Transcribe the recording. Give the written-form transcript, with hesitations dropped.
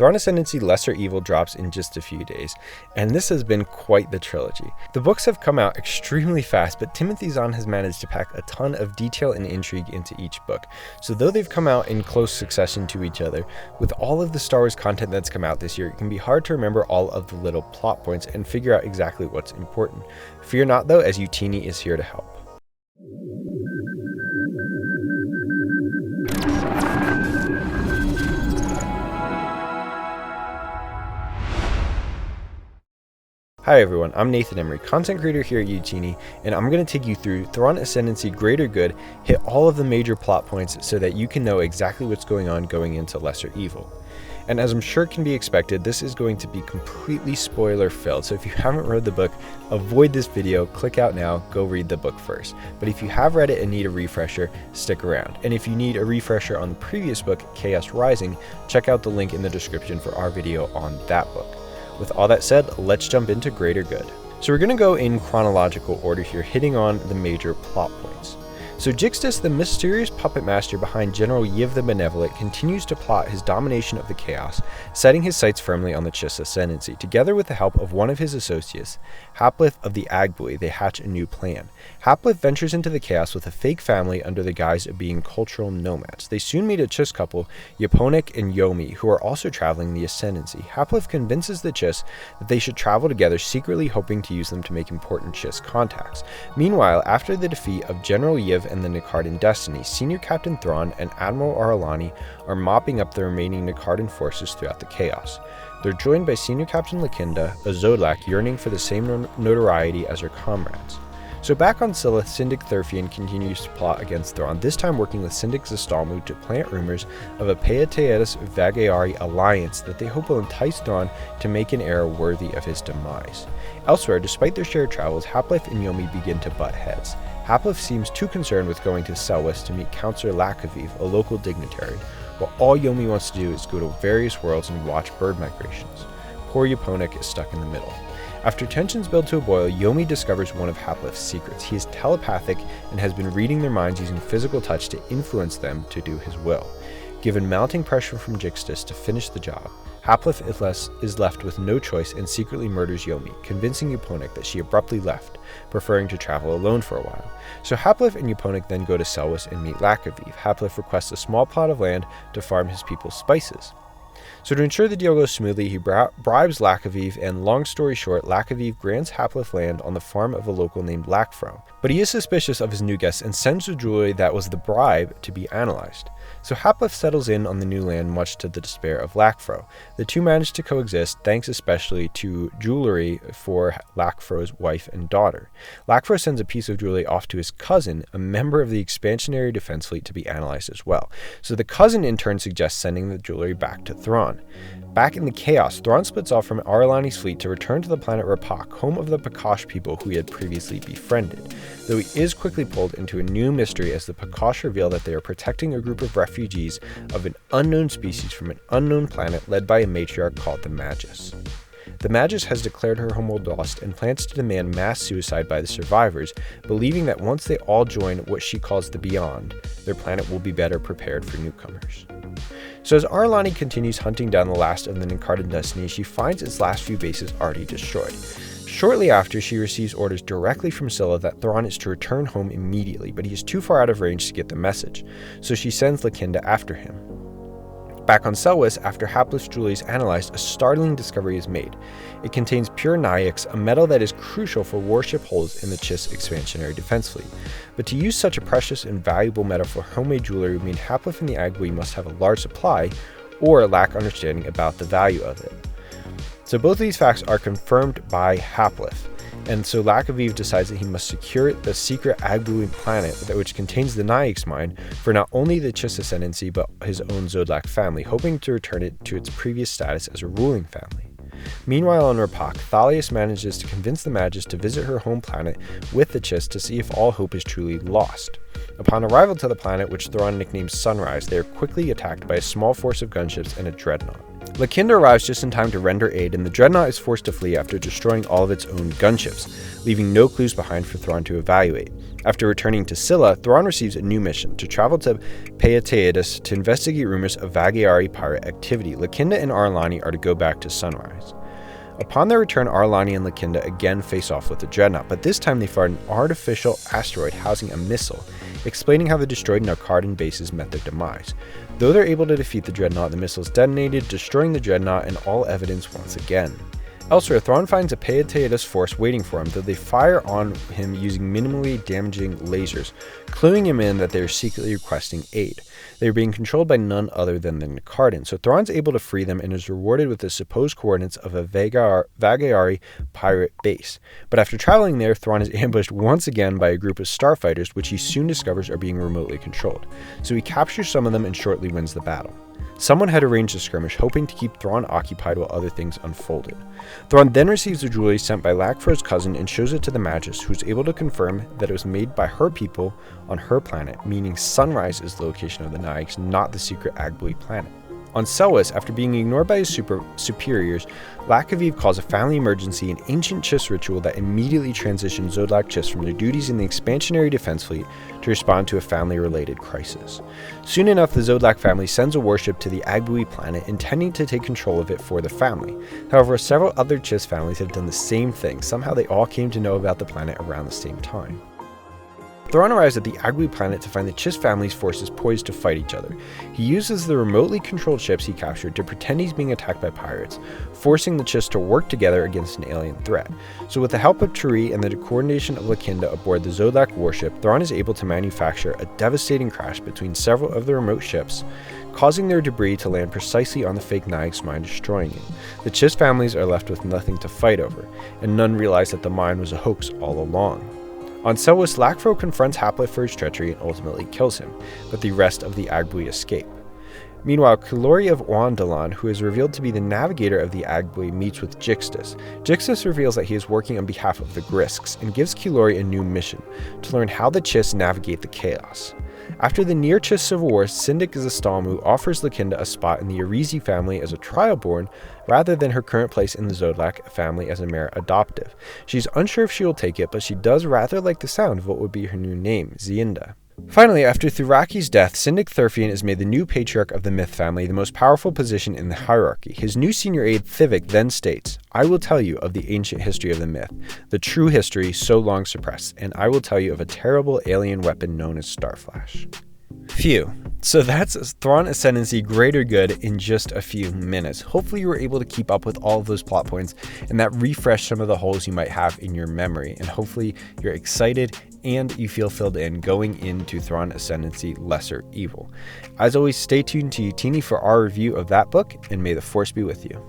Thrawn Ascendancy Lesser Evil drops in just a few days, and this has been quite the trilogy. The books have come out extremely fast, but Timothy Zahn has managed to pack a ton of detail and intrigue into each book. So though they've come out in close succession to each other, with all of the Star Wars content that's come out this year, it can be hard to remember all of the little plot points and figure out exactly what's important. Fear not though, as Youtini is here to help. Hi everyone, I'm Nathan Emery, content creator here at Youtini, and I'm going to take you through Thrawn Ascendancy Greater Good, hit all of the major plot points so that you can know exactly what's going on going into Lesser Evil. And as I'm sure can be expected, this is going to be completely spoiler filled, so if you haven't read the book, avoid this video, click out now, go read the book first. But if you have read it and need a refresher, stick around. And if you need a refresher on the previous book, Chaos Rising, check out the link in the description for our video on that book. With all that said, let's jump into Greater Good. So we're going to go in chronological order here, hitting on the major plot points. So Jixtus, the mysterious puppet master behind General Yiv the Benevolent, continues to plot his domination of the chaos, setting his sights firmly on the Nyx Ascendancy. Together with the help of one of his associates, Haplif of the Agbui, they hatch a new plan. Haplif ventures into the chaos with a fake family under the guise of being cultural nomads. They soon meet a Chiss couple, Yaponik and Yomi, who are also traveling the Ascendancy. Haplif convinces the Chiss that they should travel together, secretly hoping to use them to make important Chiss contacts. Meanwhile, after the defeat of General Yiv and the Nicardan Destiny, Senior Captain Thrawn and Admiral Aralani are mopping up the remaining Nicardan forces throughout the chaos. They're joined by Senior Captain Lakinda, a Zodlak yearning for the same notoriety as her comrades. So back on Scylla, Syndic Thurfian continues to plot against Thrawn, this time working with Syndic Zastalmu to plant rumors of a Peateus Vagayari alliance that they hope will entice Thrawn to make an heir worthy of his demise. Elsewhere, despite their shared travels, Haplif and Yomi begin to butt heads. Haplif seems too concerned with going to Selwys to meet Councillor Lakaviv, a local dignitary, while all Yomi wants to do is go to various worlds and watch bird migrations. Poor Yaponik is stuck in the middle. After tensions build to a boil, Yomi discovers one of Haplif's secrets. He is telepathic and has been reading their minds using physical touch to influence them to do his will. Given mounting pressure from Jixtus to finish the job, Haplif is left with no choice and secretly murders Yomi, convincing Yaponik that she abruptly left, preferring to travel alone for a while. So Haplif and Yaponik then go to Selwys and meet Lakaviv. Haplif requests a small plot of land to farm his people's spices. So to ensure the deal goes smoothly, he bribes Lakaviv, and long story short, Lakaviv grants Haplif land on the farm of a local named Lakfro. But he is suspicious of his new guests and sends the jewelry that was the bribe to be analyzed. So Haplif settles in on the new land, much to the despair of Lakfro. The two manage to coexist, thanks especially to jewelry for Lakfro's wife and daughter. Lakfro sends a piece of jewelry off to his cousin, a member of the expansionary defense fleet, to be analyzed as well. So the cousin in turn suggests sending the jewelry back to Thrawn. Back in the chaos, Thrawn splits off from Aralani's fleet to return to the planet Rapak, home of the Pakash people who he had previously befriended, though he is quickly pulled into a new mystery as the Pakash reveal that they are protecting a group of refugees of an unknown species from an unknown planet led by a matriarch called the Magus. The Magus has declared her homeworld lost and plans to demand mass suicide by the survivors, believing that once they all join what she calls the Beyond, their planet will be better prepared for newcomers. So as Aralani continues hunting down the last of the Nicardan Destiny, she finds its last few bases already destroyed. Shortly after, she receives orders directly from Scylla that Thrawn is to return home immediately, but he is too far out of range to get the message, so she sends Lakinda after him. Back on Selwys, after Haplif's jewelry is analyzed, a startling discovery is made. It contains pure Nyx, a metal that is crucial for warship hulls in the Chiss expansionary defense fleet. But to use such a precious and valuable metal for homemade jewelry would mean Haplif and the Agbui must have a large supply, or lack understanding about the value of it. So both of these facts are confirmed by Haplif, and so Lakaviv decides that he must secure the secret Agbuian planet which contains the Nyx Mine for not only the Chiss Ascendancy but his own Zodlak family, hoping to return it to its previous status as a ruling family. Meanwhile on Rapak, Thalius manages to convince the Magus to visit her home planet with the Chiss to see if all hope is truly lost. Upon arrival to the planet, which Thrawn nicknames Sunrise, they are quickly attacked by a small force of gunships and a dreadnought. Lakinda arrives just in time to render aid, and the Dreadnought is forced to flee after destroying all of its own gunships, leaving no clues behind for Thrawn to evaluate. After returning to Scylla, Thrawn receives a new mission, to travel to Peataeus to investigate rumors of Vagari pirate activity. Lakinda and Ar'alani are to go back to Sunrise. Upon their return, Ar'alani and Lakinda again face off with the Dreadnought, but this time they find an artificial asteroid housing a missile, explaining how the destroyed Narcardan bases met their demise. Though they're able to defeat the Dreadnought, the missiles detonated, destroying the Dreadnought and all evidence once again. Elsewhere, Thrawn finds a Peataeus force waiting for him, though they fire on him using minimally damaging lasers, cluing him in that they are secretly requesting aid. They are being controlled by none other than the Narcardan, so Thrawn's able to free them and is rewarded with the supposed coordinates of a Vagari pirate base. But after traveling there, Thrawn is ambushed once again by a group of starfighters, which he soon discovers are being remotely controlled. So he captures some of them and shortly wins the battle. Someone had arranged a skirmish, hoping to keep Thrawn occupied while other things unfolded. Thrawn then receives the jewelry sent by Lakfro's cousin and shows it to the Magus, who is able to confirm that it was made by her people on her planet, meaning Sunrise is the location of the Nyx, not the secret Agbui planet. On Selwis, after being ignored by his superiors, Lakaviv calls a family emergency, an ancient Chiss ritual that immediately transitions Zodlak Chiss from their duties in the expansionary defense fleet to respond to a family-related crisis. Soon enough, the Zodlak family sends a warship to the Agbui planet, intending to take control of it for the family. However, several other Chiss families have done the same thing. Somehow they all came to know about the planet around the same time. Thrawn arrives at the Agbui planet to find the Chiss family's forces poised to fight each other. He uses the remotely controlled ships he captured to pretend he's being attacked by pirates, forcing the Chiss to work together against an alien threat. So with the help of Turi and the coordination of Lakinda aboard the Zodlak warship, Thrawn is able to manufacture a devastating crash between several of the remote ships, causing their debris to land precisely on the fake Nyx Mine, destroying it. The Chiss families are left with nothing to fight over, and none realize that the mine was a hoax all along. On Selwis, Lakfro confronts Haplet for his treachery and ultimately kills him, but the rest of the Agbui escape. Meanwhile, Kilori of Oandalan, who is revealed to be the navigator of the Agbui, meets with Jixtus. Jixtus reveals that he is working on behalf of the Grisks and gives Kilori a new mission, to learn how the Chiss navigate the chaos. After the near-Chiss civil war, Syndic Zastalmu offers Lakinda a spot in the Arizi family as a trialborn, rather than her current place in the Zodlak family as a mere adoptive. She's unsure if she will take it, but she does rather like the sound of what would be her new name, Zienda. Finally, after Thuraki's death, Syndic Thurfian is made the new patriarch of the Myth family, the most powerful position in the hierarchy. His new senior aide, Thivik, then states, "I will tell you of the ancient history of the myth, the true history so long suppressed, and I will tell you of a terrible alien weapon known as Starflash." Phew. So that's Thrawn Ascendancy Greater Good in just a few minutes. Hopefully you were able to keep up with all of those plot points and that refresh some of the holes you might have in your memory. And hopefully you're excited and you feel filled in going into Thrawn Ascendancy Lesser Evil. As always, stay tuned to Youtini for our review of that book, and may the Force be with you.